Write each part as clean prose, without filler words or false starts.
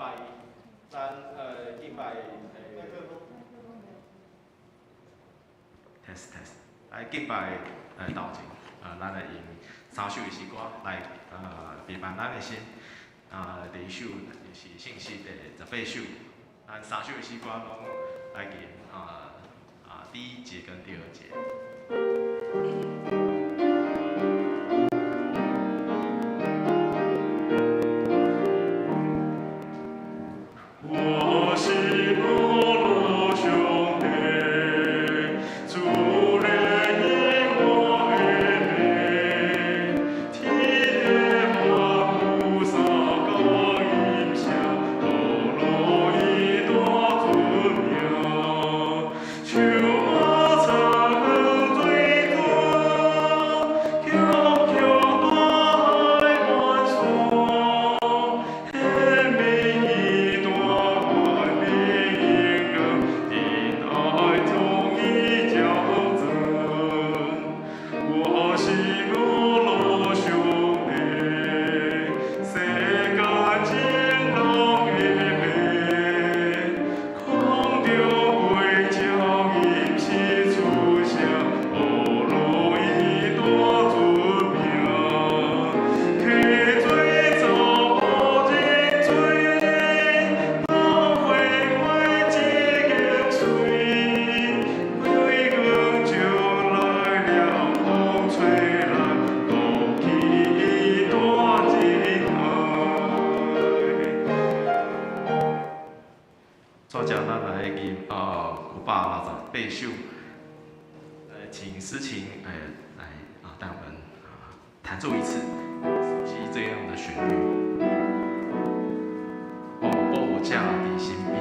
拜咱敬拜test test 来敬拜道前，咱来用三首的诗歌来陪伴咱的心。第一首就是信息的18首，咱三首的诗歌拢来念第一节跟第二节。作者咱来念568首，请诗琴来带我们弹奏一次，熟悉这样的旋律。某架伫身边，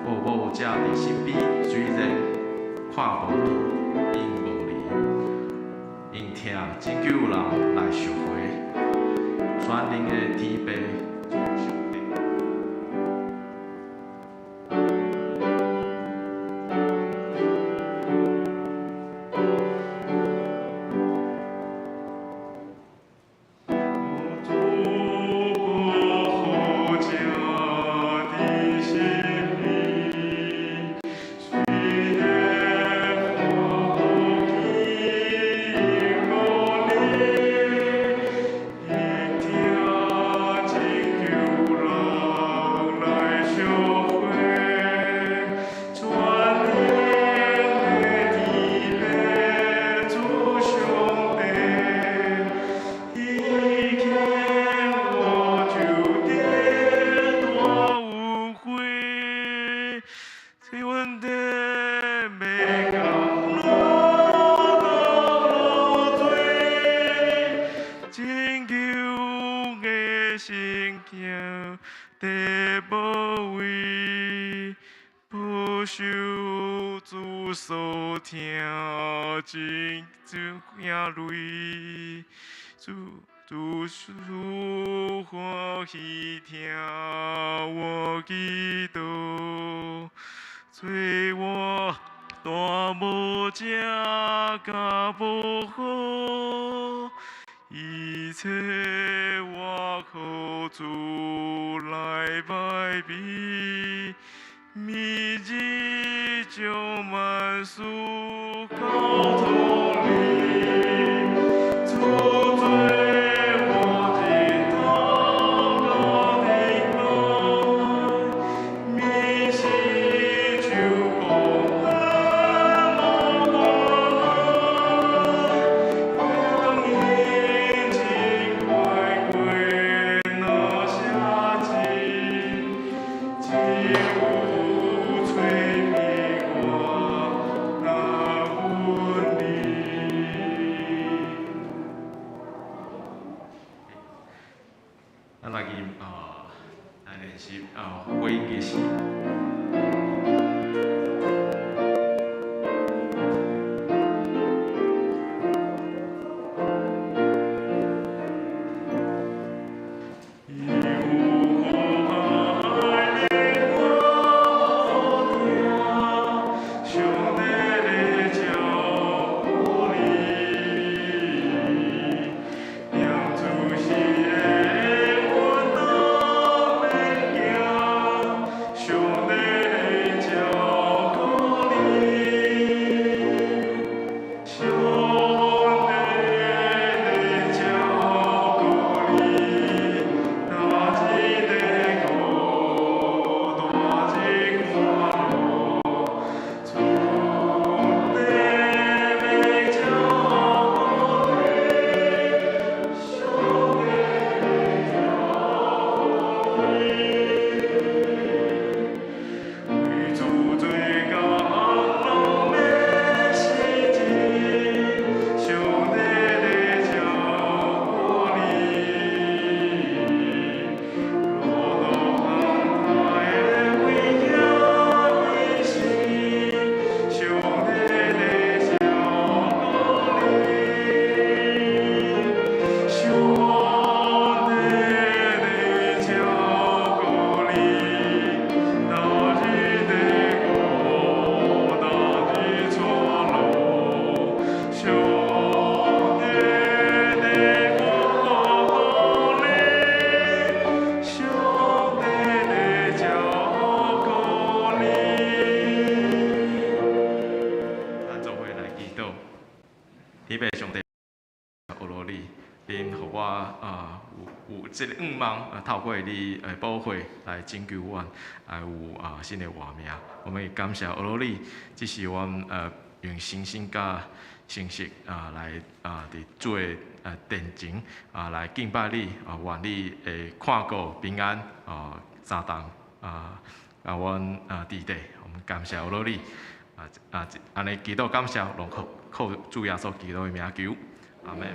某架伫身边，虽然看无见，因无离，因听真久人来赎回，全能的天父。主属欢喜听我祈祷，催我大无家甲无好，一切我靠主来拜笔，密日就万事高头里。回应的是。罗里，恁互我有这个望，透过你保护来拯救阮，有新的活命。我们也感谢俄罗里，这是阮用信心甲信息来伫做殿前来敬拜你愿你会看顾平安三当阮弟弟，我们感谢俄罗里安尼祈祷感谢，拢靠主耶稣基督的名求，阿门。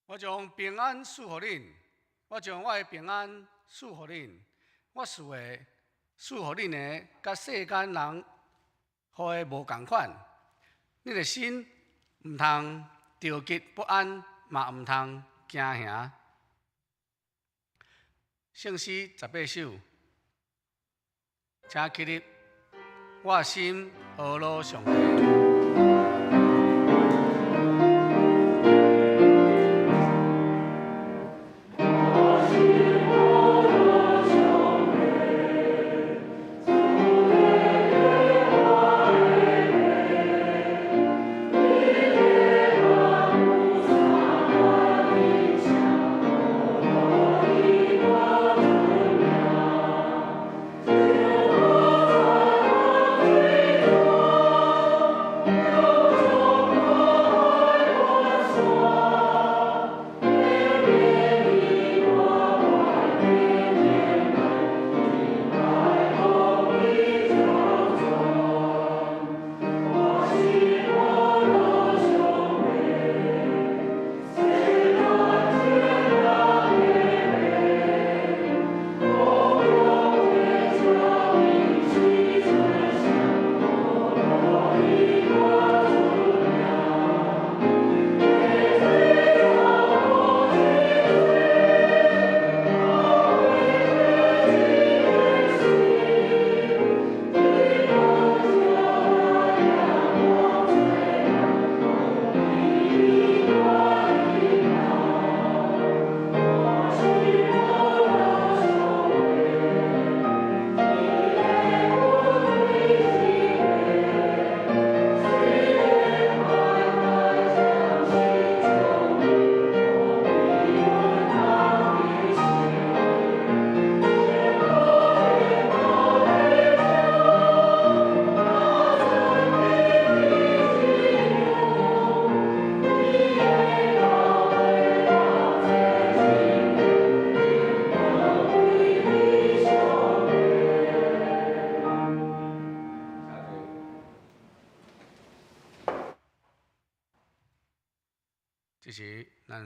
我将平安赐予恁，我将我的平安赐予恁，我赐的赐予恁的，甲世间人予的无共款。恁的心毋通着急不安，嘛毋通惊吓。圣诗18首，请起立，我心何落上帝。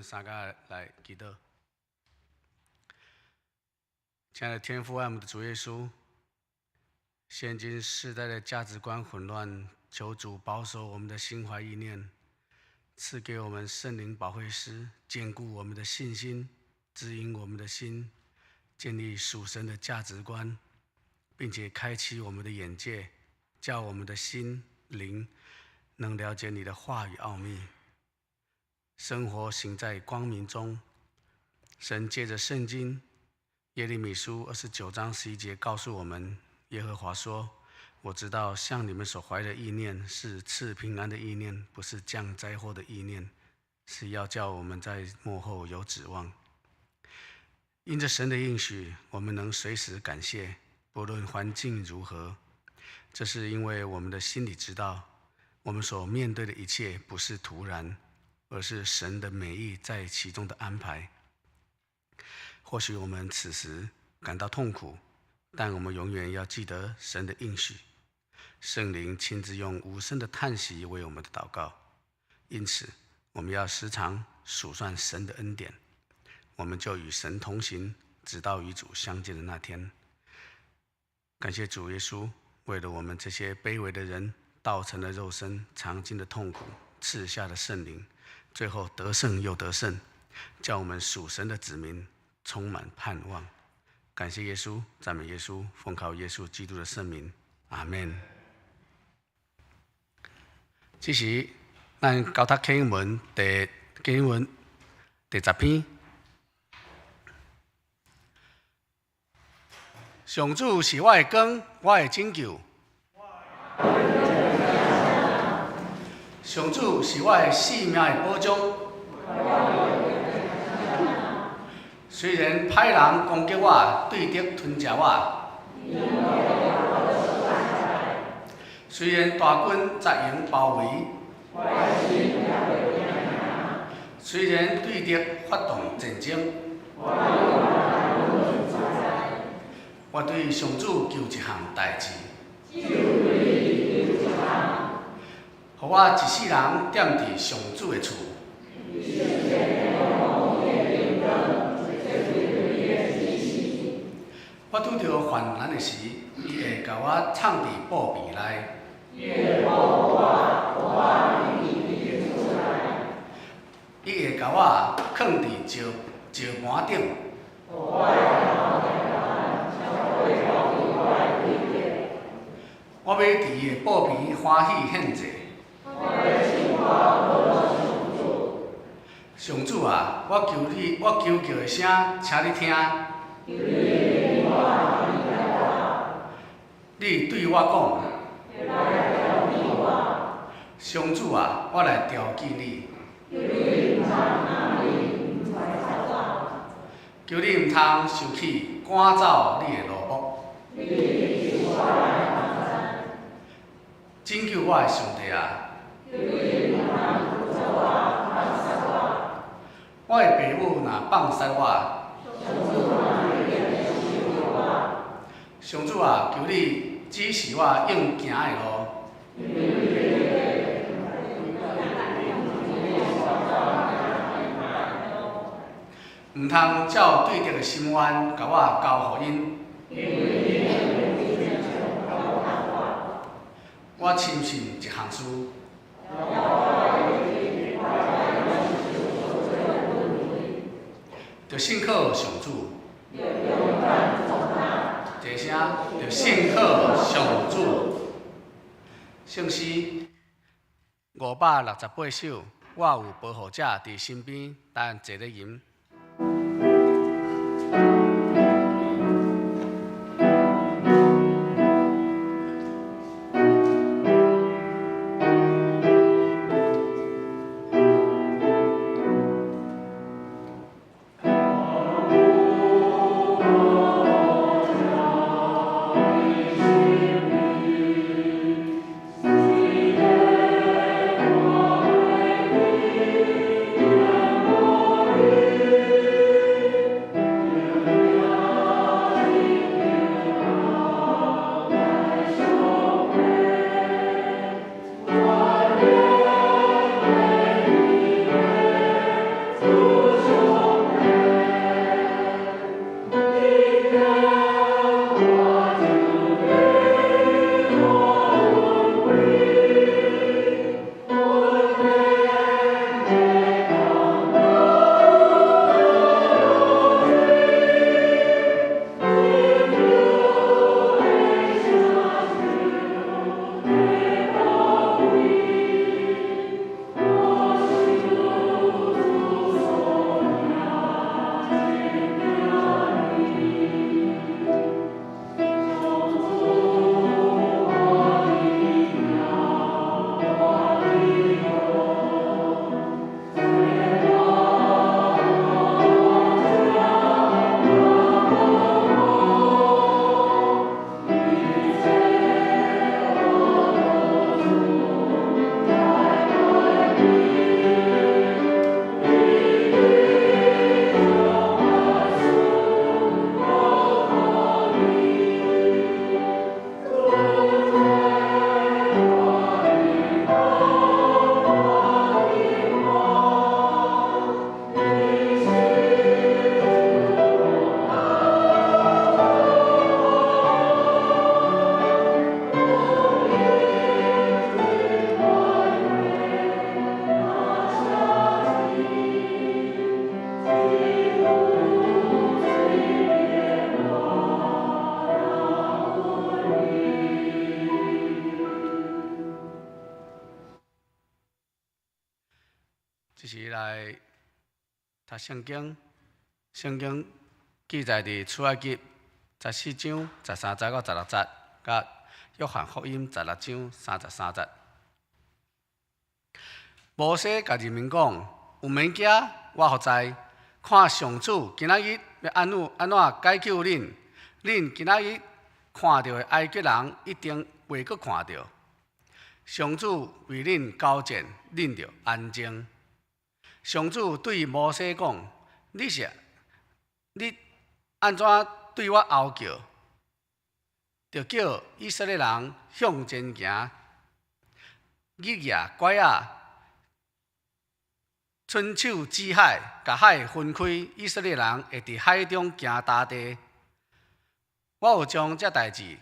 们三个来祈祷。亲爱的天父，爱我们的主耶稣，现今世代的价值观混乱，求主保守我们的心怀意念，赐给我们圣灵保惠师，坚固我们的信心，指引我们的心，建立属神的价值观，并且开启我们的眼界，叫我们的心灵能了解你的话语奥秘，生活行在光明中。神借着圣经耶利米书29章11节告诉我们，耶和华说：我知道向你们所怀的意念是赐平安的意念，不是降灾祸的意念，是要叫我们在末后有指望。因着神的应许，我们能随时感谢，不论环境如何。这是因为我们的心里知道，我们所面对的一切不是突然，而是神的美意在其中的安排。或许我们此时感到痛苦，但我们永远要记得神的应许。圣灵亲自用无声的叹息为我们的祷告，因此我们要时常数算神的恩典，我们就与神同行，直到与主相见的那天。感谢主耶稣，为了我们这些卑微的人，道成了肉身，尝尽了痛苦，赐下了圣灵，最后得胜又得胜，叫我们属神的子民充满盼望。感谢耶稣，赞美耶稣，奉靠耶稣基督的圣名，阿们。这是咱交读经文第10篇。上主是我的光，我的拯救。上主是我的性命的保障。虽然歹人攻击我，对敌吞食我；虽然大军扎营包围；虽然对敌发动战争，我对上主求一项代志，互我一世人踮伫上主的厝。我拄着患难的时，伊会甲我藏伫布被内。伊会甲我放伫石盘顶。我要伫伊的布边欢喜献祭。上主啊，我求叫的声，请你听。你对我讲，上主啊，我来调记你。求你毋通受气，赶走你的奴仆。拯救我的上帝啊！我的爸母若放杀我，上主啊，求你指示我应行的路。毋通照对敌的心愿，甲我交互因。我深信一项事，就信靠上主。一声，就信靠上主。圣诗568首，我有保护者伫身边，但坐咧吟。这是来读圣经，圣经记载伫出埃及14章13节到16节，甲约翰福音16章33节。摩西甲人民讲：有物件我何知？看上主今仔日要安怎解救恁？恁今仔日看到的埃及人一定袂阁看到。上主为恁交战，恁着安静。上主对摩西讲：你安怎对我吼叫？着叫以色列人向前行，日夜拐伸手指海，甲海分开，以色列人会伫海中行大地。我有将这代志，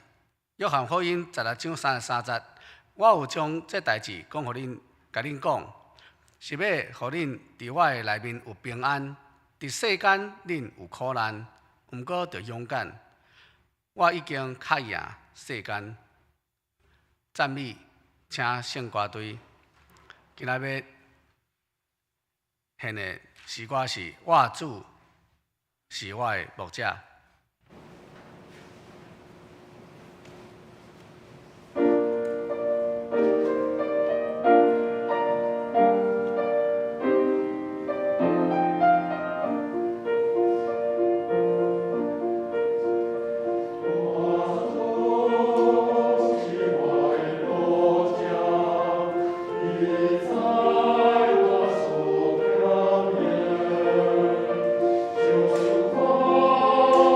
约翰福音16章33节，我有将这代志讲互恁，甲恁讲。是要互恁伫我的内面有平安，伫世间恁有苦难，毋过着勇敢。我已经较赢世间。赞美，请圣歌队。今仔要献的诗歌是《我主是我的牧者》。我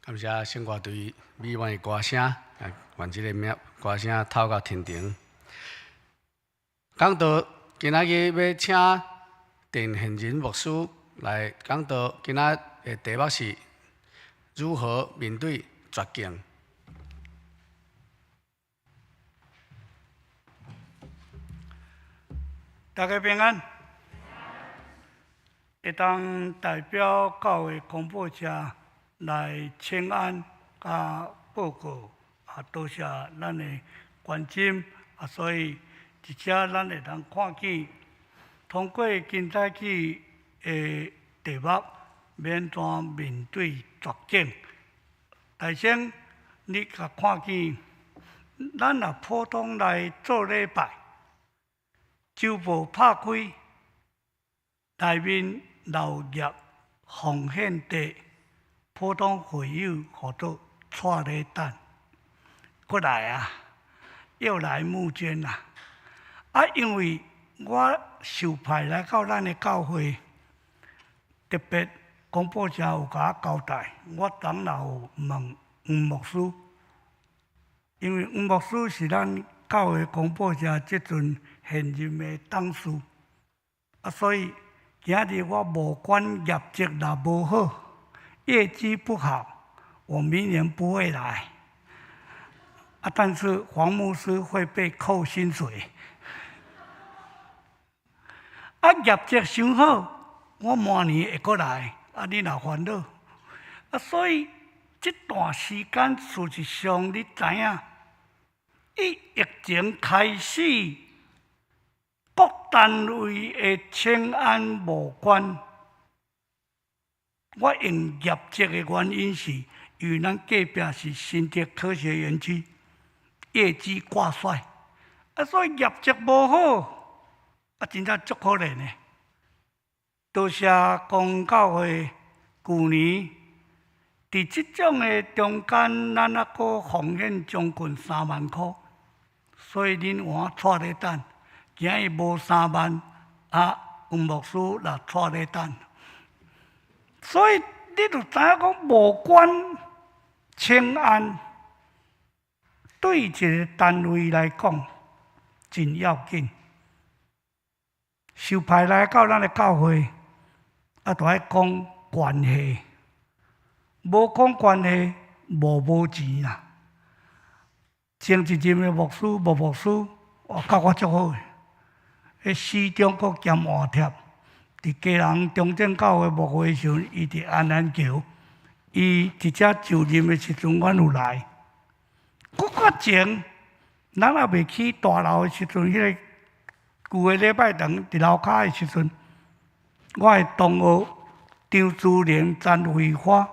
感谢圣歌队美满的歌声，愿这个歌声透到天庭。讲到今仔日要请陈宪仁牧师来讲到，今仔的题目是如何面对绝境。大家平安，会当代表教会公布者来请安甲报告，多谢咱的关心，所以而且咱会当看见，通过今早起的题目，免怎面对绝境。大先，你甲看见，咱若普通来做礼拜。周报拍开，内面老业奉献地，普通会友互做带礼单，过来啊，又来募捐啦！因为我受派来到咱的教会，特别公布者有甲我交代，我当然有问黄牧师，因为黄牧师是咱教会公布者即阵现任的董事，所以今日我无管业绩若无好，业绩不好，我明年不会来。但是黄牧师会被扣薪水。业绩上好，我明年会过来。你若烦恼，所以这段时间事实上你知影。疫情开始，各单位的请安无关。我用业绩的原因是，因为咱隔壁是新竹科学园区，业绩挂帅，所以业绩无好，真正足可怜的。多谢公教会去年伫即种的中间，咱还阁奉献将近3万块。所以恁换带礼单，今日无3万，黄牧师来带礼单。所以你就知影讲，无管请安，对一个单位来讲真要紧。受派来到咱的教会，就爱讲关系，无讲关系，无钱啦。前一任的牧师吴牧师，甲我足好诶。迄市中国兼换贴，伫家人中正教会牧会时阵，伊伫安南桥，伊直接就任的时阵，阮有来。较前，咱也未去大楼的时阵，迄个旧的礼拜堂伫楼骹的时阵，我的同学张珠玲、詹慧花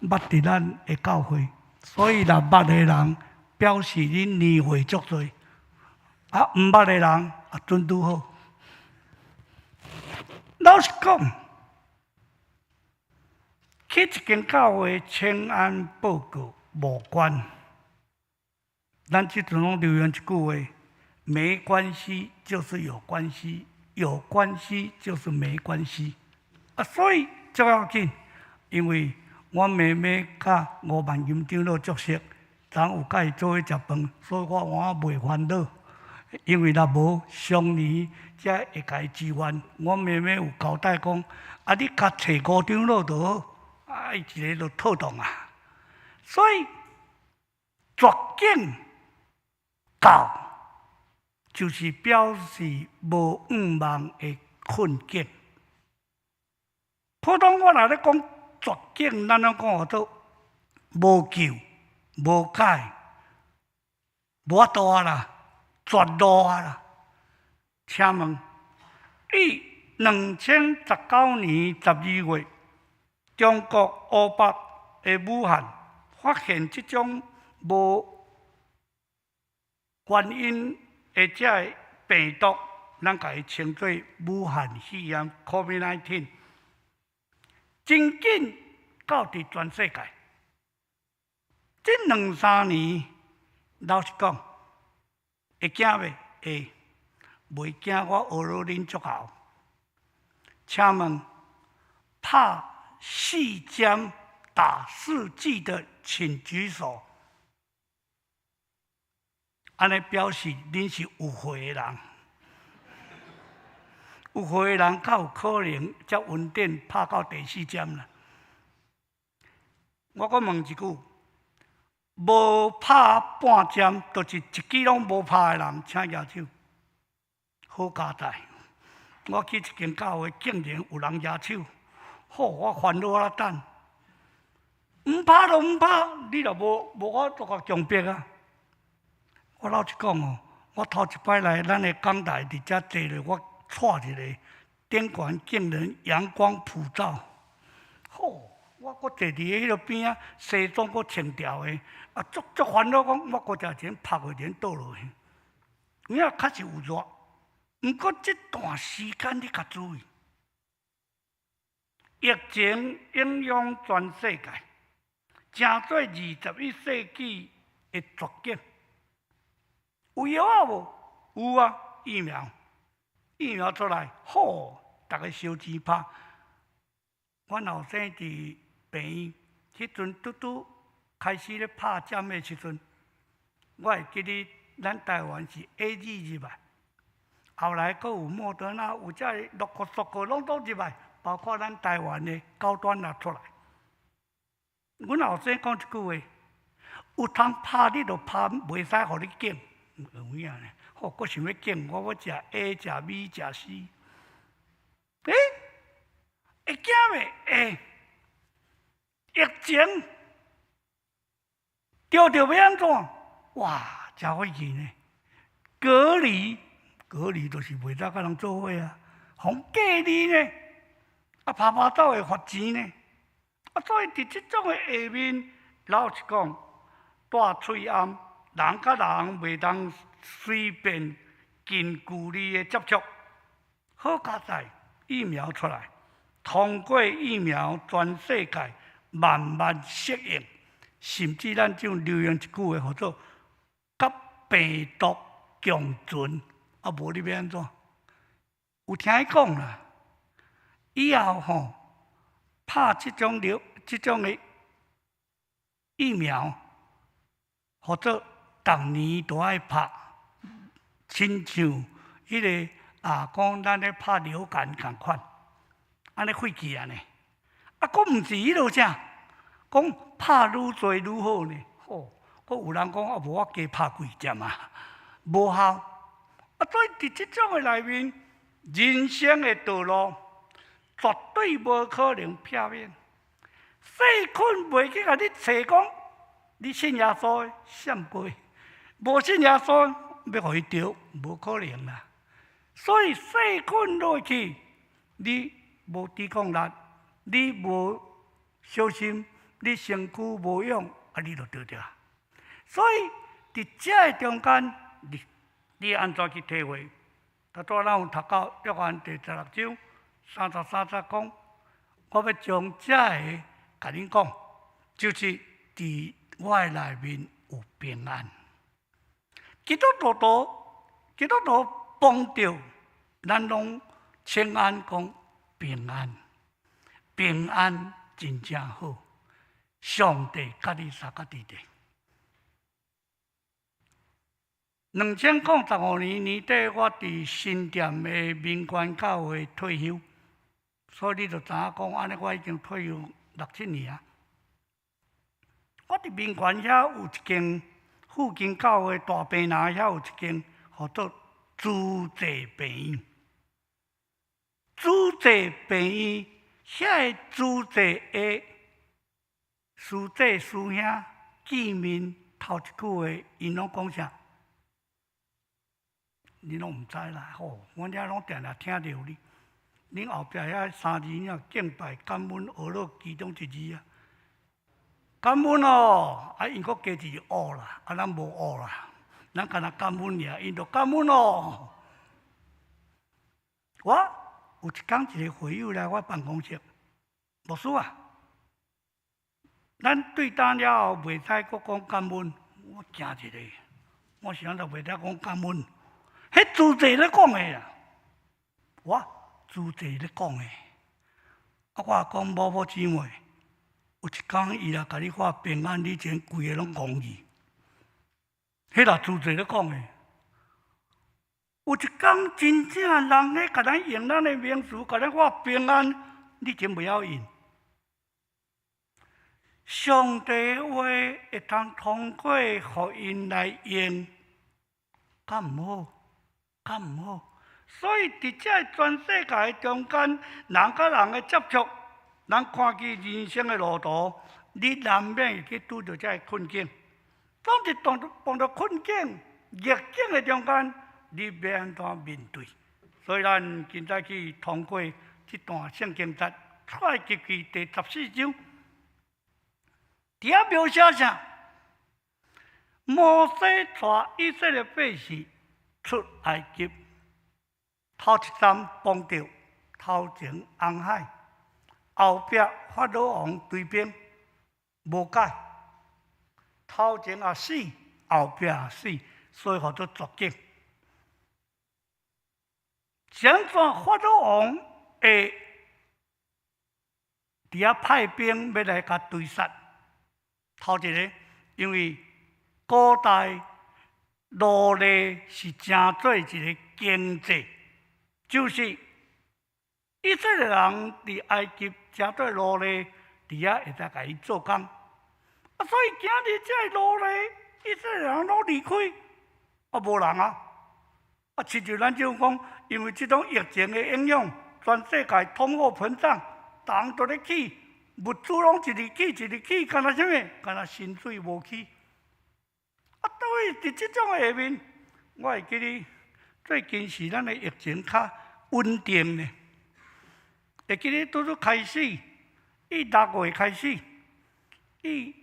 捌伫咱的教会，所以若捌的人。表示恁年岁足多，毋捌的人准拄好。老实讲，去一间教会请安报告无关。咱即阵拢流行一句话：没关系就是有关系，有关系就是没关系。所以足要紧，因为我妹妹甲吴万金长老足熟。昨有甲伊做伙食饭，所以我袂烦恼。因为若无上年才会甲伊支援。我妹妹有交代讲，你甲找5长老就好，伊一个就妥当啊。所以绝境到，就是表示无愿望的困境。普通我若咧讲绝境，咱拢讲做无救。无解，无法度啊啦，绝路啊啦。请问，于2019年12月，中国湖北的武汉发现这种无原因的这病毒，咱甲伊称作武汉肺炎 （COVID-19）， 真紧到伫全世界。这2-3年，老实讲，会惊袂？会，袂惊。我学了恁足后。请问，打4剂的请举手，安尼表示恁是有会的人。有会的人，较有可能才稳定拍到第4针啦。我阁问一句：无拍半针，就是一支拢无拍的人，请举手。好佳哉！我去一间教会，竟然有人举手，好，我烦恼啊等。唔拍就唔拍，你若无我就甲强迫啊！我老实讲哦，我头一摆来咱的讲台伫遮坐咧，我带一个顶悬竟然阳光普照，好，我搁坐伫迄个边啊，西装搁穿条的，啊，足烦恼讲，我搁食钱拍个钱倒落去，有影确实有热，毋过这段时间你较注意，疫情影响全世界，正做21世纪的绝境。有药啊无？有啊，疫苗。疫苗出来，好，大家烧钱拍。阮后生伫病院，迄阵拄开始咧拍针的时阵，我会记得咱台湾是 AZ 入来，后来阁有莫德纳，有遮陆续拢都入来，包括咱台湾的高端也出来。阮后生讲一句话：有通拍你就拍，袂使互你拣。有影呢？哦，我想要拣，我要食 A、食 B、食 C。会惊未？会。疫情着要安怎？哇，真费劲呢！隔离就是袂当甲人做伙啊，互隔离呢，啊拍走会罚钱呢。啊，所以伫即种的下面，老实讲，带喙暗，人甲人袂当随便近距离的接触。好佳哉，疫苗出来，通过疫苗，全世界慢慢适应，甚至咱种流行一句话，叫做“甲病毒共存”。啊，无你要安怎？有听伊讲啦，以后吼拍即种的疫苗，或者逐年都爱拍，亲像迄个讲咱咧拍流感共款，安尼费气啊呢。啊，佫毋是迄落啥，讲拍愈侪愈好呢。吼，佫有人讲无我加拍几针啊，无效。啊，所以伫即种的内面，人生的道路绝对无可能避免。细菌袂去甲你找讲，你信耶稣的闪过，无信耶稣要互伊着，无可能啦。所以细菌落去，你无抵抗力，你无小心，你身躯无用，你就得着。所以伫这中间，你安怎去体会？拄仔咱有读到约翰第16章33节讲，我要将这个甲恁讲，就是伫我的内面有平安。基督徒帮着咱拢请安讲平安，平安真正好。上帝甲你相甲伫地。2015年年底，我伫新店的民权教会退休，所以你就知影讲，安尼我已经退休6、7年啊。我伫民权遐有一间附近教会大坪林遐有一间，叫做主济病院。主济病院遐个主济的师姐师兄见面头一句话，因拢讲啥？你拢毋知啦，吼！阮遐拢定定听着你。恁后壁遐3字了，敬拜、感恩、学了其中一字啊。感恩哦，因佫加一字学啦，咱无学啦，咱干那感恩尔，因就感恩哦。我有一天一个会友来我办公室，牧师啊，咱对答了后，袂使佫讲感恩。我惊一个，我想着袂使讲感恩。迄主济咧讲的啦，我主济咧讲的，我讲某姊妹，有一天伊来甲你发平安，你前规个拢戆去。迄啦主席咧讲诶，有一天真正人咧甲咱用咱诶名词，甲咱发平安，你真袂晓用。上帝话会通通过福音来用，敢毋好？敢毋好？所以伫这全世界中间，人甲人诶接触，咱看见人生诶路途，你难免会去拄着这困境。总是碰到困境、逆境诶中间，你要安怎面对？所以咱今早去通过这段圣经节，出埃及记第14章。伫遐描写啥？摩西带以色列百姓出埃及，头一站碰到头前红海，后壁法老王追兵，无解。头前也死，后壁也死，所以叫做绝境。怎法老王会伫遐派兵要来甲追杀？头一个，因为古代奴隶是真做一个经济，就是以色列人伫埃及真做奴隶，伫遐会使甲伊做工。所以今日这奴隶以色列人拢离开，无人啊！亲像咱就讲，因为这种疫情的影响，全世界通货膨胀，人都咧起。物资拢一日起一日起，干那啥物？干那薪水无起。倒位伫即种下面，我会记哩，最近是咱的疫情较稳定呢。会记哩拄开始，伊6月开始，伊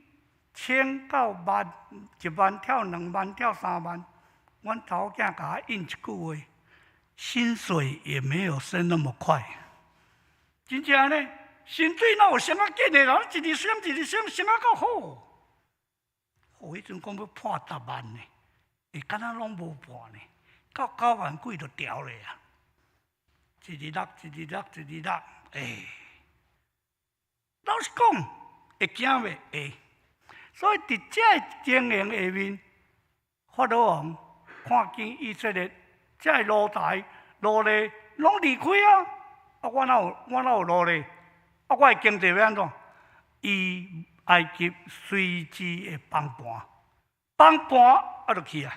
1000到万，1万跳2万跳3万，阮头囝甲我应一句话：薪水也没有升那么快。真正呢？薪水哪有升啊紧的啦？一日升一日升，升啊够好。迄阵讲要破10万呢，会敢若拢无破呢，到9万几就调咧啊！一日落，老实讲，会惊袂会。所以伫这情形下面，法老王看见以色列这奴才奴隶拢离开啊！我哪有奴隶？我的经济要安怎？伊埃及随之会崩盘就去啊！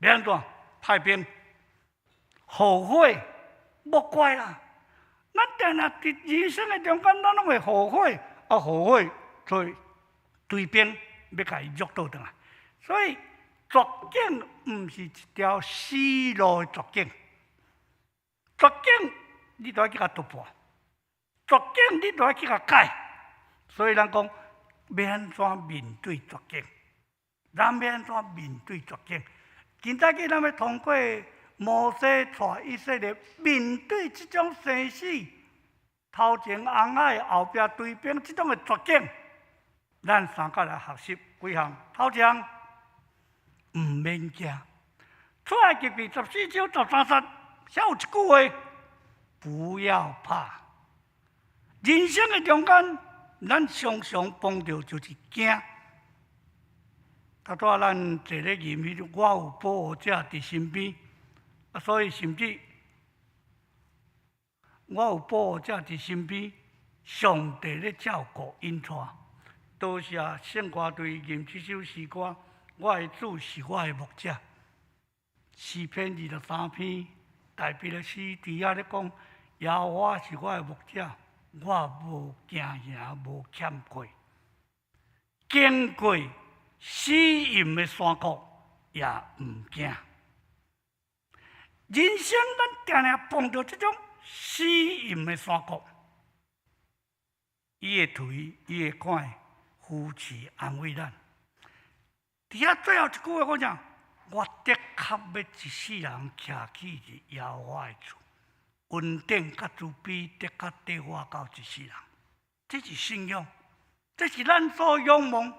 要安怎？派兵后悔，莫怪啦。咱定定伫人生的中间，咱拢会后悔，后悔，所以追兵要甲伊约倒转来。所以绝境毋是一条死路的绝境，绝境你都要去甲突破。绝境你都要去甲改，所以咱讲要安怎面对绝境？咱要安怎面对绝境？今早起咱要通过摩西带以色列面对这种生死，头前红海，后壁追兵这种的绝境，咱三个来学习几项。头一项，毋免惊。出埃及记14章13节，写有一句话：不要怕。人生的中间，咱常常碰到就是惊。头拄咱坐咧吟迄我有保护者伫身边，所以甚至我有保护者伫身边，上帝咧照顾因带。多谢圣歌队吟这首诗歌，我的主是我的牧者。诗篇23篇，大笔的诗伫遐咧讲，耶和华是我的牧者。我无惊吓，无欠亏，经过死荫的山谷，也毋惊。人生咱定定碰到这种死荫的山谷，伊会推，伊会看，扶持安慰咱。伫遐最后一句话讲啥？我的确要一世人徛起伫耶和华的厝。恩典甲慈悲的确缀我到一世人，这是信仰，这是咱所仰望、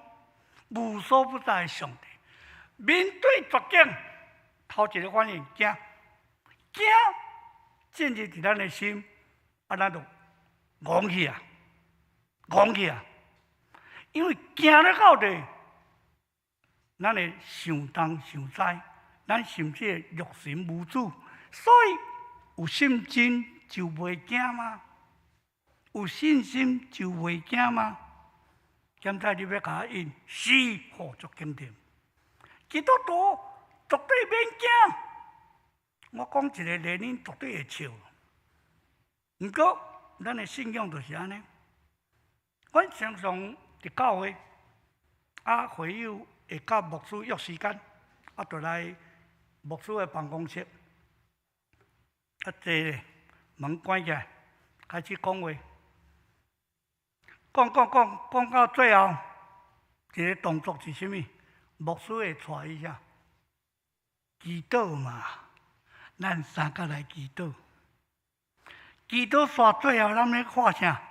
无所不在的上帝。面对绝境，头一个反应惊，进入伫咱的心，咱就戆去啊！因为行咧到底，咱会想东想西，咱甚至会欲神无主。所以有信心就袂惊吗？有信心就袂惊吗？现在你要甲我应，是好足坚定。基督徒绝对免惊。我讲一个例，恁绝对会笑。毋过，咱的信仰就是安尼。阮常常伫教会，会友会甲牧师约时间，就来牧师的办公室，坐咧，门关起来，开始讲话。讲到最后，一个动作是啥物？牧师会带伊下祈祷嘛，咱三个来祈祷。祈祷煞最后，咱咧看啥？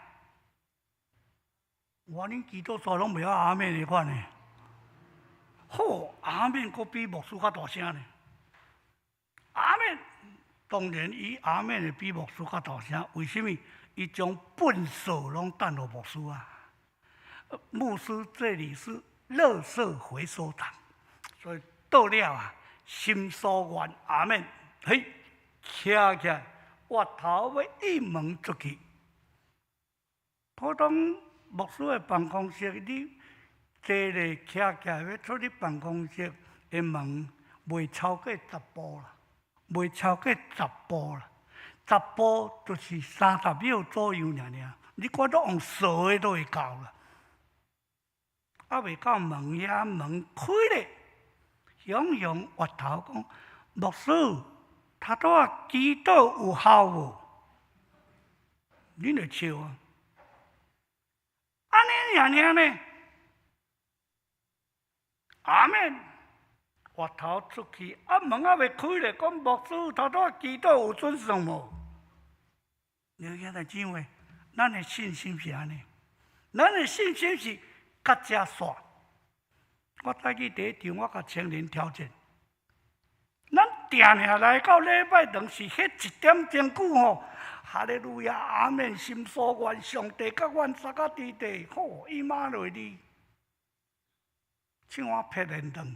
我恁祈祷煞拢袂晓阿妹的款呢。好，阿妹佫比牧师较大声呢。阿妹当然，伊阿妹会比牧师较大声，为什么？伊将粪扫拢等落牧师啊！牧师这里是垃圾回收厂，所以到了啊，心所愿，阿妹，嘿，徛起来，我头要一门出去。普通牧师的办公室，你坐咧徛起来要出去办公室的门，袂超过10步啦，袂超过10步啦。10步就是30秒左右尔，你看都用扫的都会到啦。未到门遐门开咧，向阳滑头讲：牧师，他拄仔祈祷有效无？恁会笑啊？安尼尔呢？阿免滑头出去，门未开咧，讲牧师他拄仔祈祷有准算无？你晓得怎话？咱的信心是安尼，咱的信心是较遮煞。我早起第一场，我甲青年挑战，咱定定来到礼拜堂是迄1点钟久吼。哈利路亚，阿免，心所愿，上帝甲阮三个伫地，好，伊马内利，像我劈连堂，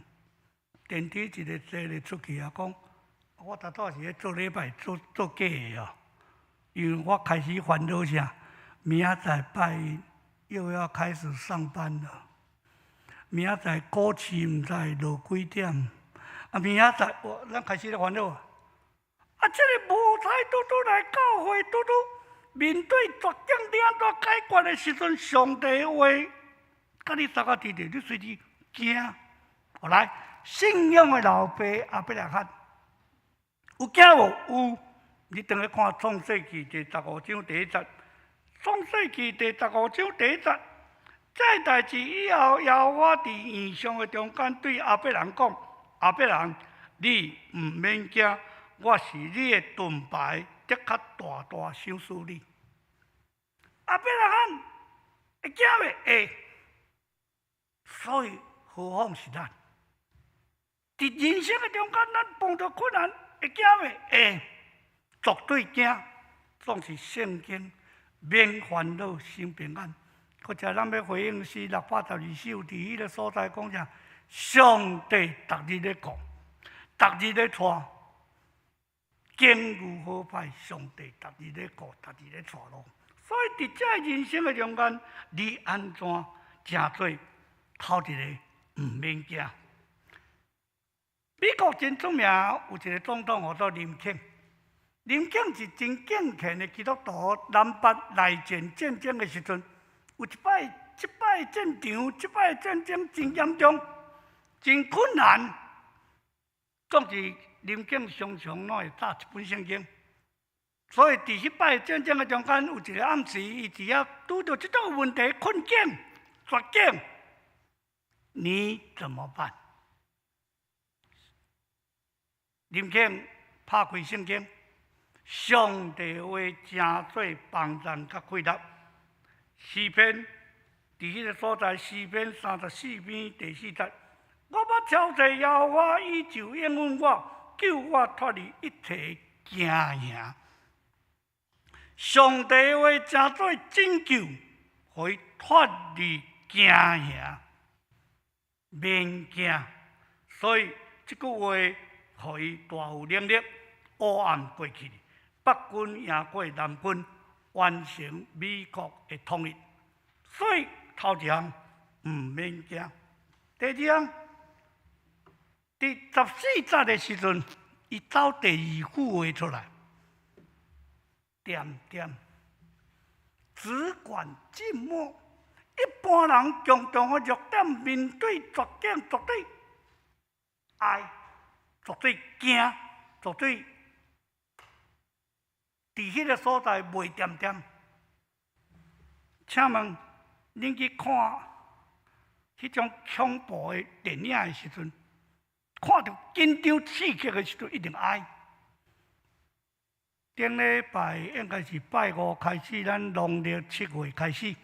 电梯一个坐咧出去啊，讲我头拄是咧做礼拜做假的哦。因为我开始烦恼啥，明仔载拜一又要开始上班了。明仔载股市毋知落几点，明仔载咱开始咧烦恼。这个无才拄拄来教会，拄拄面对绝境点怎解决的时阵，上帝的话，甲你三个伫地，你随时惊。后来信仰的老爸也要来喊，有惊无？有。你等下看《创世纪》第15章第1节，《创世纪》第15章第1节，这代志以后，耶和华伫异象的中间对亚伯兰讲：“亚伯兰，你毋免惊，我是你的盾牌，的确大大赏赐你。”亚伯兰喊：“会惊未？会。”所以何况是咱？伫人生的中间，咱碰到困难，会惊未？会。绝对惊，总是圣经免烦恼心平安。或者咱要回应是612首，伫迄个所在讲啥？上帝逐日咧讲，逐日咧带，经如好歹，上帝逐日咧顾，逐日咧带路。所以伫这人生的中间，你安怎正做头一个毋免惊？美国真出名有一个总统叫做林肯。林肯是真敬虔的基督徒，南北内战战争的时阵，有一摆战场，这摆战争真严重，真困难。总是林肯常常拢会带一本圣经，所以伫迄摆战争的中间，有一个暗时，伊只要拄到这种问题困境、绝境，你怎么办？林肯拍开圣经。上帝话真做帮助甲开导。诗篇伫迄个所在，诗篇34篇第4节，我要超过耶和华，伊就应允我，救我脱离一切惊吓。上帝话真做拯救，互伊脱离惊吓，免惊。所以这句话，互伊大有能力，黑暗过去，北军赢过南军，完成美国的统一。所以头一项唔免惊。第二项，伫14节的时阵，伊走第二句话出来，点点，只管静默。一般人共同的弱点，面对绝境，绝对爱，绝对惊，绝对伫迄个所在袂点点。请问恁去看迄种恐怖的电影的时阵，看到紧张刺激的时阵，一定哀。顶礼拜应该是拜五开始，咱农历7月开始。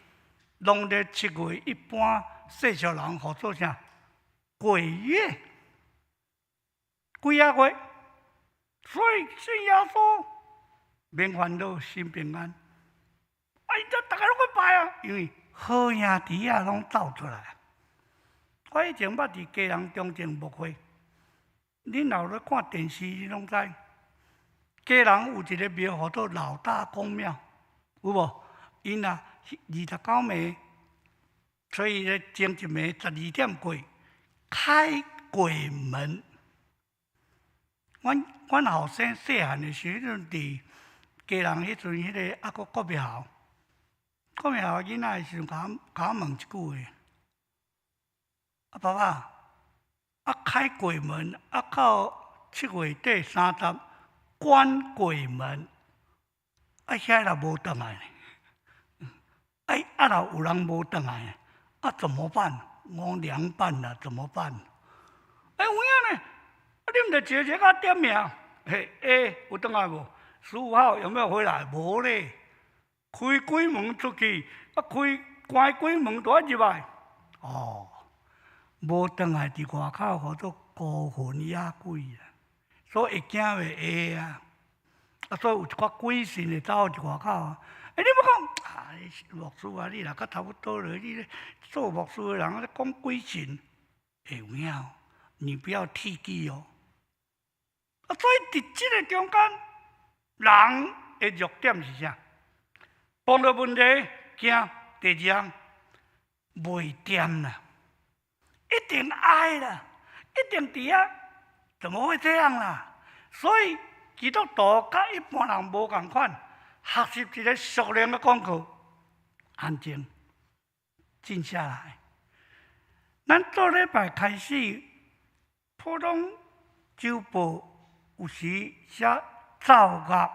农历7月一般世俗人号做啥？鬼月，几啊月？所以信耶稣免烦恼，心平安。因这大家拢去拜啊，因为好兄弟啊拢走出来。我以前捌伫家人中正牧会，恁若有咧看电视，你拢知。家人有一个庙号做老大公庙，有无？因啊29暝，所以咧前一暝12点过开鬼门。阮后生细汉的时阵，伫家人迄阵迄个还阁国民校，国民校囡仔的时阵，甲我问一句话：啊爸爸，啊开鬼门，啊到7月底30关鬼门，啊遐若无转来呢？啊若有人无转来呢？啊怎么办？我凉拌了，怎么办？有影呢？啊你毋着一个个点名？嘿，有转来无？15号有没有回来？无咧，开鬼门出去，啊关鬼门就入来。哦，无转来伫外口，叫做孤魂野鬼啊！所以会惊袂下啊！所以有一寡鬼神会走伫外口啊！你要讲啊，牧师啊，你若甲差不多了，你咧做牧师的人咧讲鬼神，会有影，你不要提记哦。所以伫即个中间，人的弱点是啥？碰到问题惊，第二项袂掂啦，一定爱啦，一定伫遐，怎么会这样啦？所以基督徒甲一般人无共款，学习一个熟练的功课，安静，静下来。咱做礼拜开始，普通周报有时写奏乐，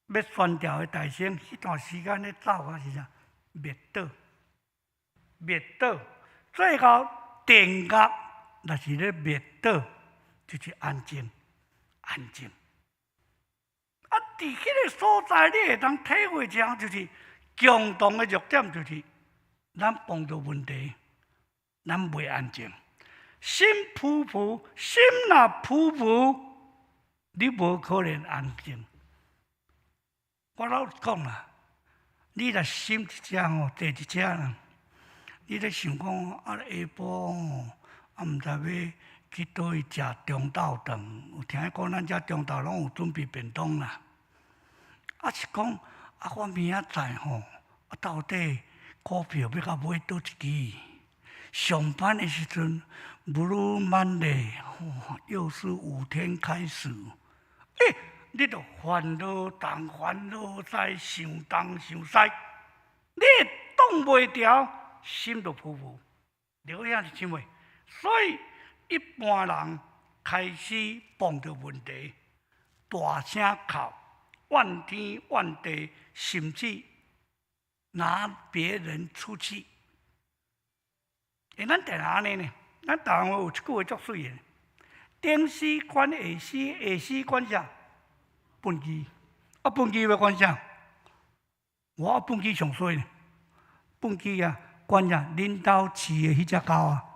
要宣调的大声，迄段时间咧奏乐是啥？灭倒，灭倒。最后电乐若是咧灭倒，就是安静，安静。啊，伫迄个所在，你会当体会一项，就是共同的弱点，就是咱碰到问题，咱袂安静，心浮浮，心若浮浮，你无可能安静。我老实讲啦，你若心一只吼，第二只啦，你咧想讲啊，下晡吼，啊，毋知要去倒位食中昼顿，有听讲咱遮中昼拢有准备便当啦。啊是讲啊，我明仔载吼，啊到底股票要甲买倒一支？上班的时阵不如蛮累，又是5天开始。你着烦恼东烦恼西，想东想西，你挡袂牢，心就浮浮。了解是怎么？所以一般人开始碰到问题，大声哭，怨天怨地，甚至拿别人出气。咱定安尼呢？咱台湾有一句话足水的：顶死管下死，下死管啥？粪机。啊，粪机要管啥？我粪机上水呢。粪机啊，管啥？恁兜饲的迄只狗啊。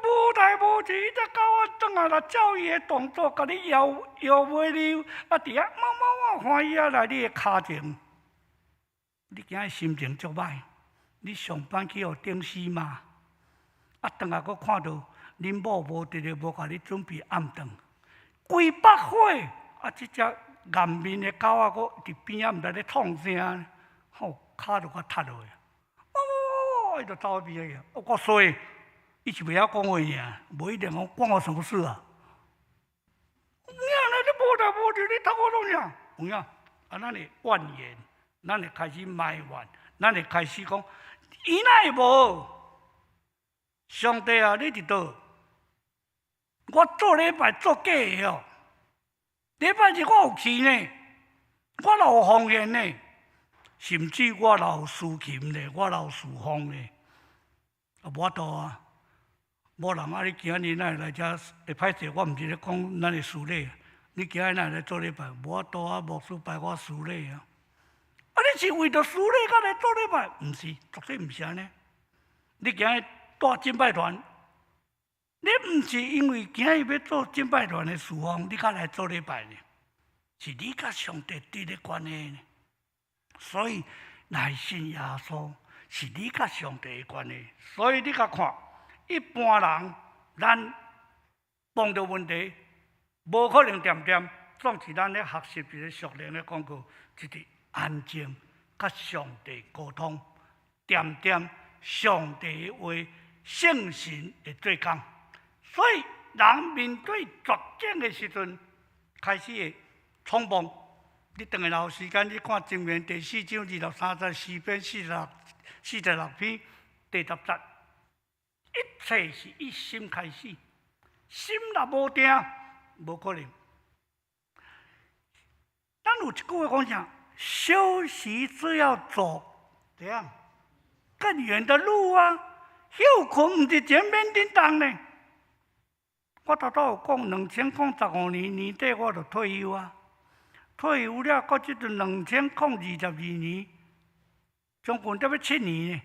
无代无志，迄只狗啊，转来来照伊的动作，甲你摇尾溜，啊，伫遐猫啊，欢喜啊来你的骹前，你今日心情足歹。你上班去互顶死嘛？啊，转来佫看到恁某无直直无甲你准备暗顿，规百火，啊，即只颜面的狗仔佫伫边仔毋知咧创啥，吼，骹就甲塌落去，伊就走去边仔去，我衰，伊是袂晓讲话尔，无一定讲关我什么事啊？你无代无志，你读我弄啥？有影？啊，咱会怨言，咱会开始埋怨，咱会开始讲，伊哪会无？上帝啊，你伫倒？我做礼拜做假的哦，礼拜日我有去呢，我也有奉献呢，甚至我也有司琴呢，我也有侍奉呢，啊，无法度啊！无人啊，你今日哪会来遮？会歹势，我毋是咧讲咱的事礼，你今日哪会来做礼拜？无法度啊，牧师拜我事礼啊！啊，你是为着事礼才来做礼拜？毋是，绝对毋是安尼。你今日带敬拜团。你毋是因为今日要做敬拜团的侍奉，你才来做礼拜呢？是你甲上帝对的关系呢？所以来信耶稣是你甲上帝的关系。所以你甲看，一般人咱碰到问题，无可能点点，总是咱咧学习一个熟练的讲句，就是安静甲上帝沟通，点点上帝的话，圣神会做工。所以，人面对绝境的时阵，开始会匆忙。你等下有时间去看《箴言》第4章23节、诗篇46篇第10节，一切是一心开始，心若无定，无可能。咱有一句话讲啥？休息只要走怎样更远的路啊！休困毋是前面叮当呢。我头拄有讲，2015年年底我就退休啊。退休了，到即阵2022年，将近得要7年呢。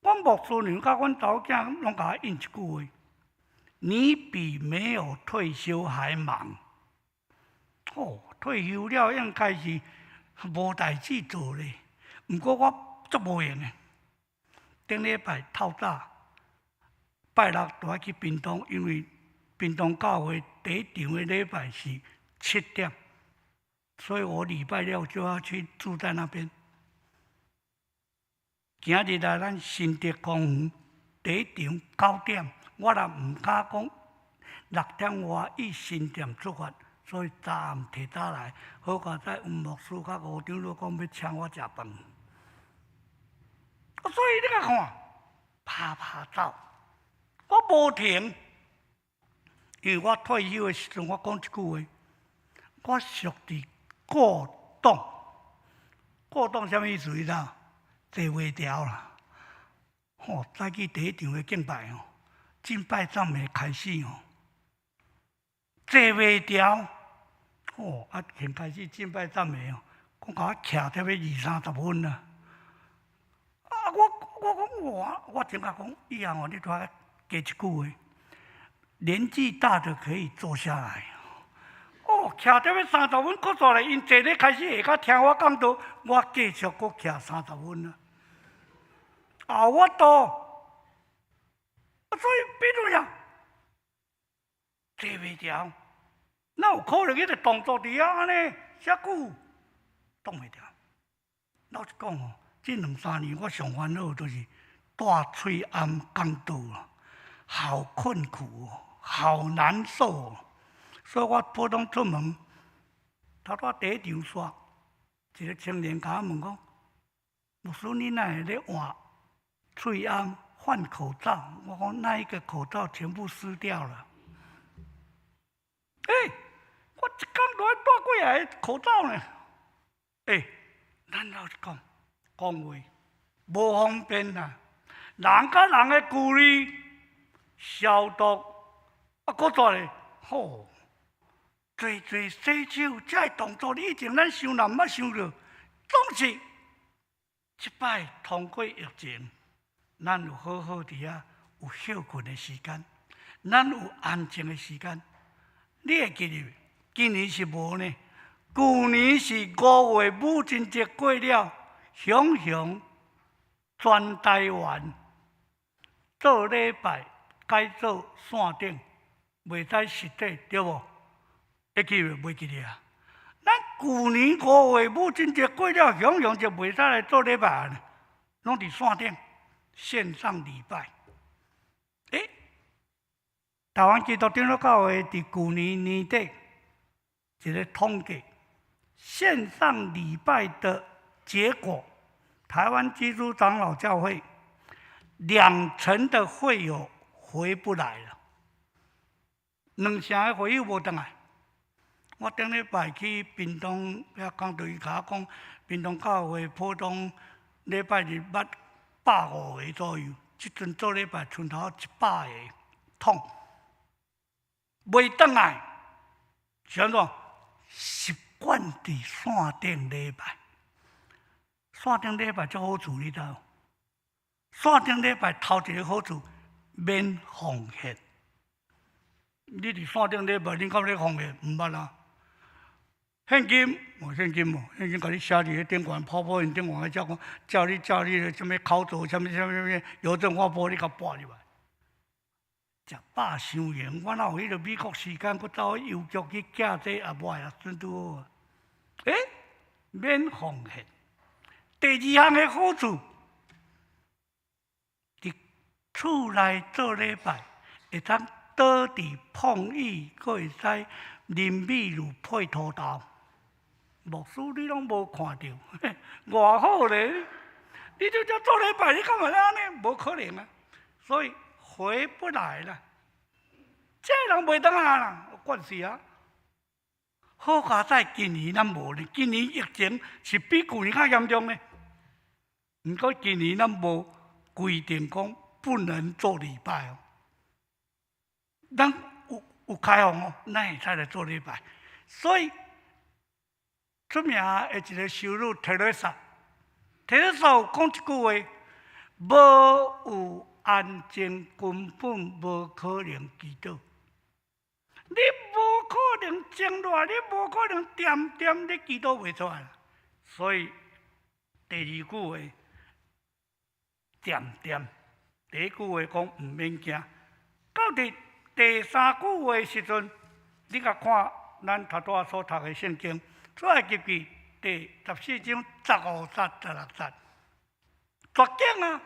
我牧师娘甲阮查某囝拢甲我应一句话：你比没有退休还忙。哦，退休了应该是无代志做咧。毋过我足无闲诶。顶礼拜透早。拜六就要去屏东，因为屏东教会第一场的礼拜是7点，所以我礼拜六就要去住在那边。今日来咱新德公园第一场9点，我也毋敢讲6点外以新店出发，所以早暗提早来，好佳在吴牧师甲吴长老讲要请我食饭，所以你甲看，啪啪走。我无停，因为我退休的时阵，我讲一句话：我属伫过动。过动什么意思？你知道？坐袂调啦。吼，早起第一场的敬拜哦，敬拜赞美开始哦，坐袂调。哦，啊，先开始敬拜赞美哦，讲甲我徛得要20-30分啊。啊，我真甲讲，以后你带。加一句话，年纪大的可以坐下来。哦，徛到要30分，搁坐来，因坐咧开始下较听我讲道，我继续搁徛30分啊。啊，我多，所以比如啥，坐袂调，哪有可能迄个动作伫遐安尼遮久，动袂调。老实讲哦，这2-3年我上烦恼就是大喙暗讲道啊。好困苦哦，好难受哦，所以我普通出门，头拄第一场煞，一个青年甲我问讲：“牧师，你哪会咧换喙暗换口罩？”我讲：“那一个口罩全部撕掉了。”我一工都要戴几个口罩呢？咱老实讲话无方便啦，人甲人的距离。消毒啊，搁再咧，吼，做洗手，这个动作，你以前咱想难，毋捌想到，总是即摆通过疫情，咱有好好伫遐有休困的时间，咱有安静的时间。你会记得，今年是无呢？旧年是5月母亲节过了，雄雄全台湾做礼拜改做线顶，袂使实体，对无？会记袂记得啊？咱旧年5月母亲节过了，雄雄就袂使来做礼拜啊，拢伫线顶线上礼拜。台湾基督长老教会伫旧年年底一个统计，线上礼拜的结果，台湾基督长老教会2成的会友回不来了，2成的会友无回来。我顶礼拜去屏东，遐讲队甲我讲，屏东教会普通礼拜日捌150个左右，即阵做礼拜剩头100个痛。袂转来，是安怎？习惯伫线顶礼拜，线顶礼拜足好处，你知道？线顶礼拜头一个好处免奉献。你伫线顶礼拜，你敢咧奉献？毋捌啦。现金，现金，甲你写伫迄顶悬，泡泡印顶悬，叫你什么考走，什么邮政发拨，你甲拨入来。食饱伤闲，我哪有迄个美国时间，佫走去邮局去寄这也无啊，真拄好啊！免奉献。第2项的好处，伫厝内做礼拜，会当倒伫碰椅，佫会使啉米露配土豆。牧师你拢无看到，偌好咧！你就叫做礼拜，你干嘛安尼？无可能啊！所以回不来了，这人袂当啊啦，有关系啊。好佳在今年咱无呢，今年疫情是比旧年较严重呢。毋过今年咱无规定讲不能做礼拜哦，咱有开放哦，咱会使来做礼拜。所以出名的一个修女特蕾莎有讲一句话：无有安静，根本无可能祈祷。你无可能静落来，你无可能点你祈祷袂出来。所以第2句话，点。第1句话讲毋免惊。到伫第3句话的时阵，你甲看咱头拄所读的圣经，出来记记第14章15节、16节，绝境啊！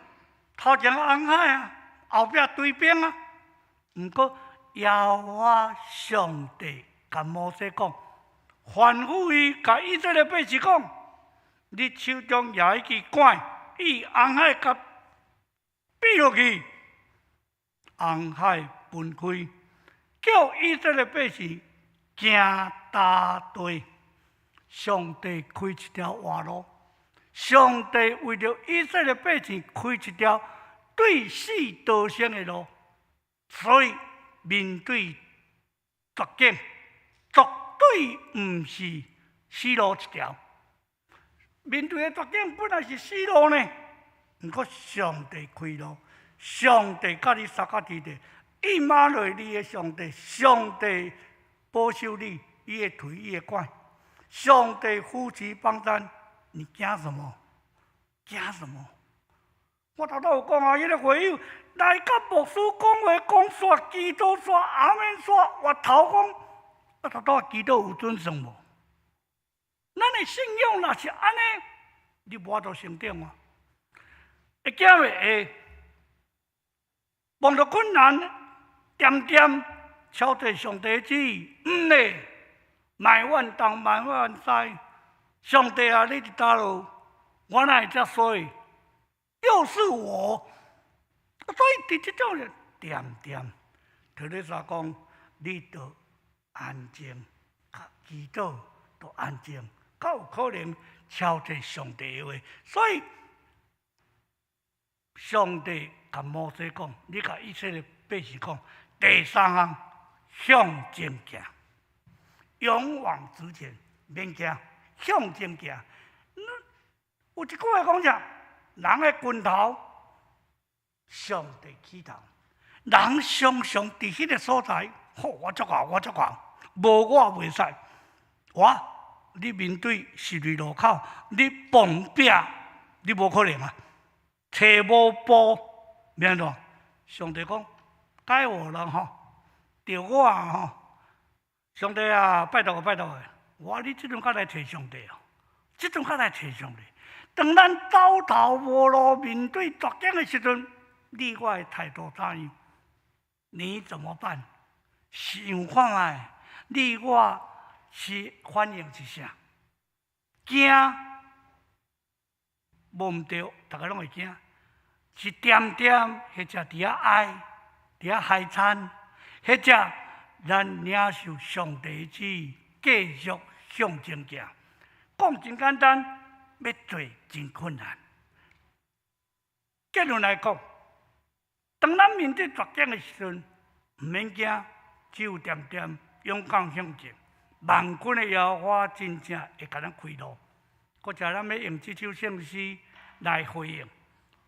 头前红海啊，后壁追兵啊。毋过耶和华上帝甲摩西讲，吩咐伊甲以色列百姓讲：你手中拿一支管，以红海甲闭落去，红海分开，叫以色列百姓行大地。上帝开一条活路，上帝为了以色列百姓开一条对死逃生的路，所以面对绝境，绝对毋是死路一条。面对的绝境本来是死路呢，毋过上帝开路，上帝甲你撒到地地，伊马内利的上帝，上帝保守你，伊会推伊的管。上帝扶持帮咱，你惊什么？惊什么？我头拄有讲啊，迄个会友来甲牧师讲话，讲煞祈祷煞阿免煞，我头讲，我头拄祈祷有准算无？咱的信仰若是安尼，你无法度成长啊！会惊袂下，碰到困难，点敲着上帝旨意，毋嘞。万万东，万万西，上帝啊！你伫倒落，我哪会遮衰？又是我，所以伫即种人点，特蕾莎讲，你着安静，祈祷着安静，较有可能敲着上帝的话。所以上帝甲摩西讲，你甲以色列百姓讲，第3项向前行。勇往直前，免惊，向前行。有一句话讲啥？人的拳头，上帝起头。人常常伫迄个所在，我足硬，无我袂使。你面对十字路口，你碰壁，你无可能啊，找无步，免喏。上帝讲，该我了吼，着我啊吼，上帝啊，拜托拜托的，我你即阵才来找上帝哦，即阵才来找上帝。当咱走投无路、面对绝境的时阵，你我的态度怎样？你怎么办？想看卖，你我是反应是啥？惊，无毋对，大家拢会惊。是点点，或者伫遐哀，伫遐海惨，或者咱领受上帝旨意，继续向前行。讲真简单，要做真困难。结论来讲，当咱面对绝境的时阵，毋免惊，只有点点勇敢向前。万军的耶和华真正会甲咱开路。搁者咱要用这首圣诗来回应。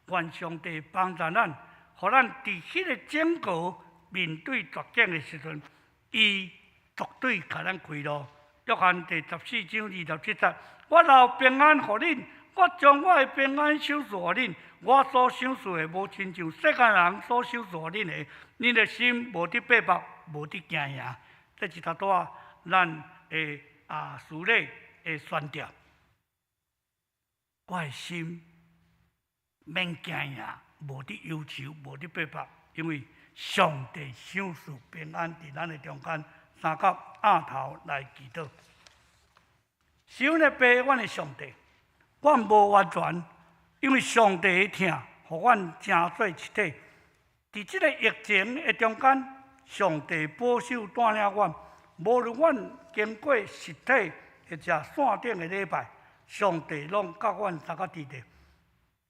愿上帝帮助咱，互咱伫迄个整个面对绝境的时阵，伊绝对甲咱开路。约翰第14章27节，我留平安互恁，我将我的平安赏赐互恁。我所赏赐的，无亲像世间人所赏赐互恁的，恁的心无伫逼迫，无伫惊吓。这一大段咱的事例的宣调，我的心。免惊吓，无伫忧愁，无伫逼迫，因为上帝赏赐平安伫咱的中间。三角额头来祈祷，是阮的爸，阮的上帝，阮无完全，因为上帝的疼，互阮成做一体。伫即个疫情的中间，上帝保守带领阮，无论阮经过实体或者线顶的礼拜，上帝拢甲阮大家伫地。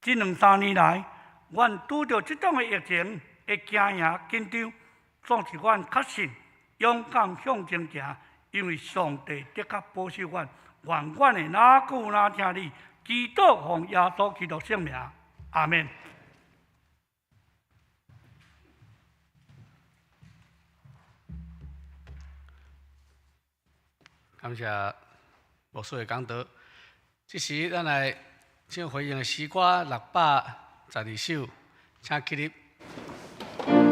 这2-3年来，阮拄着即种的疫情的惊吓紧张，总是阮确信勇敢向前行，因为上帝的确保守阮。愿阮的哪句哪听你，祈祷奉耶稣基督圣名，阿门。感谢牧师的讲道。这时，咱来唱回应的诗歌612首，请起立。Amen.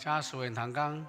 请苏元堂讲。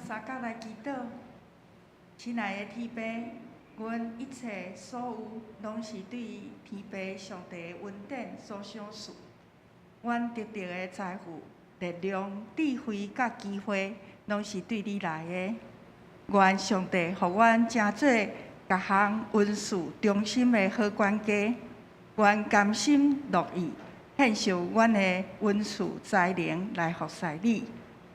三角来祈祷，亲爱的天父，阮一切所有拢是对天父上帝的恩典所赏赐。阮得到的财富、力量、智慧甲机会，拢是对你来的。愿上帝互阮真做各项恩赐忠心的好管家。愿甘心乐意献上阮的恩赐才能来服侍你。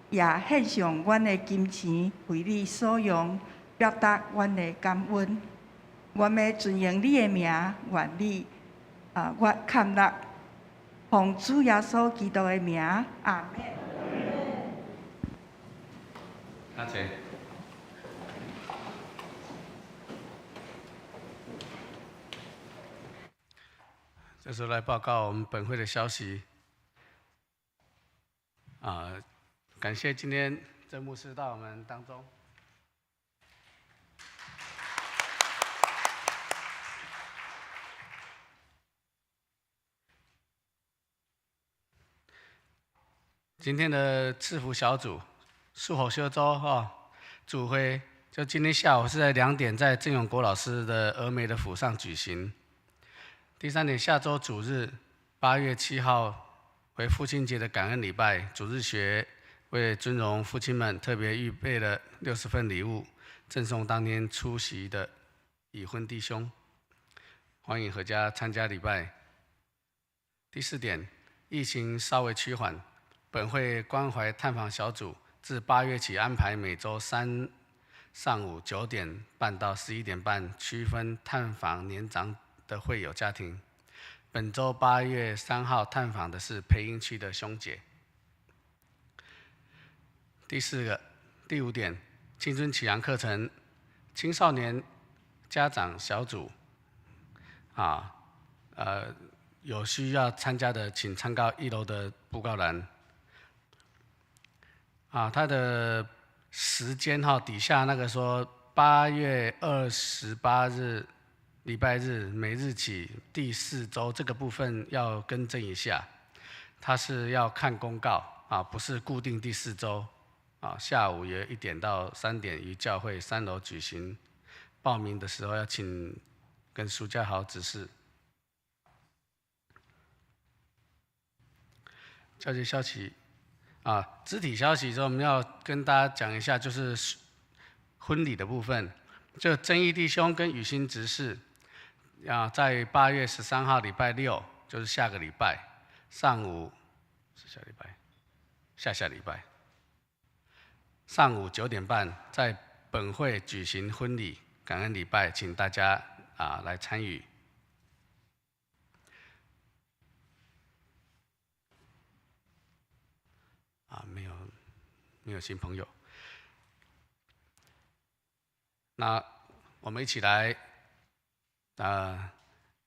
也献上阮的金钱为你所用，表达阮的感恩。阮要尊荣你的名，愿你我看纳，奉主耶稣基督的名，阿门。阿姐，这时候来报告我们本会的消息。感谢今天郑牧师到我们当中。今天的赐福小组树火修州主会就今天下午是在2点在郑永国老师的峨眉的府上举行。第3点，下周主日8月7号为父亲节的感恩礼拜，主日学为尊荣父亲们特别预备了60份礼物，赠送当天出席的已婚弟兄，欢迎阖家参加礼拜。第4点，疫情稍微趋缓，本会关怀探访小组自8月起安排每周3上午9点半到11点半，区分探访年长的会友家庭。本周8月3号探访的是培英区的兄姐。第5点，青春启阳课程青少年家长小组有需要参加的，请参考1楼的布告栏。它的时间底下那个说8月28日礼拜日每日起第4周这个部分要更正一下，它是要看公告不是固定第4周下午约1点到3点于教会3楼举行。报名的时候要请跟苏家豪指示。教学消息肢体消息之后，我们要跟大家讲一下，就是婚礼的部分。就正义弟兄跟雨欣执事在8月13号礼拜六，就是下个礼拜上午是下礼拜，下礼拜上午9点半在本会举行婚礼感恩礼拜，请大家来参与。没有新朋友。那我们一起来，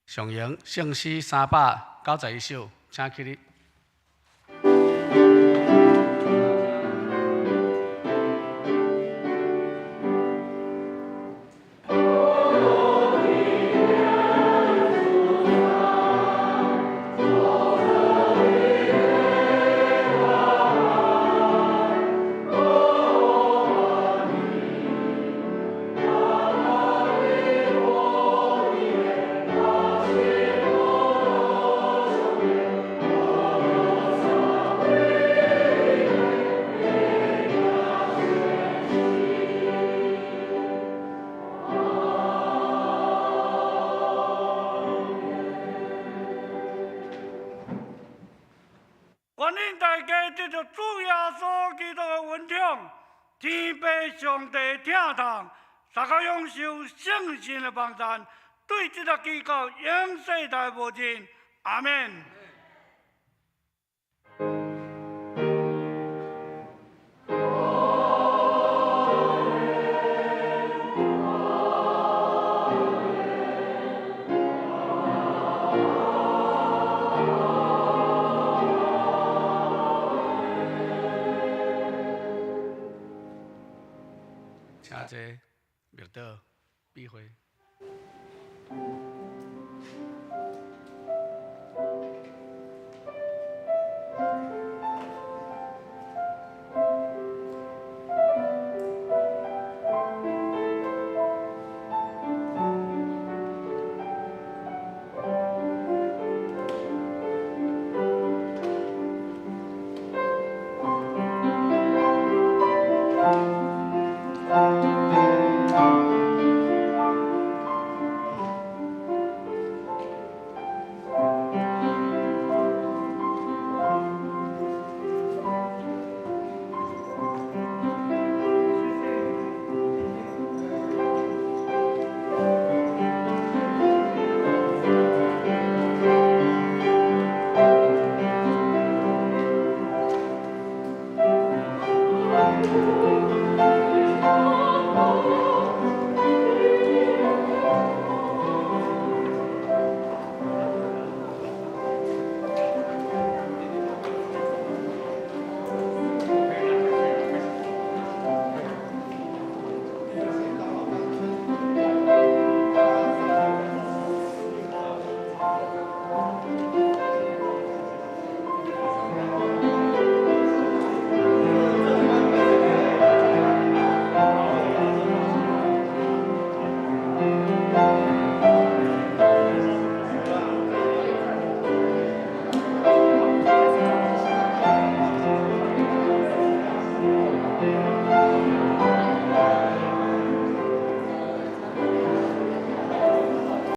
上映圣诗391首，请起立。愿恁大家得到主耶稣基督的恩宠，天父上帝听从，大家享受圣神的帮助，对这个机构永世代无尽。阿门。请这庙道闭会。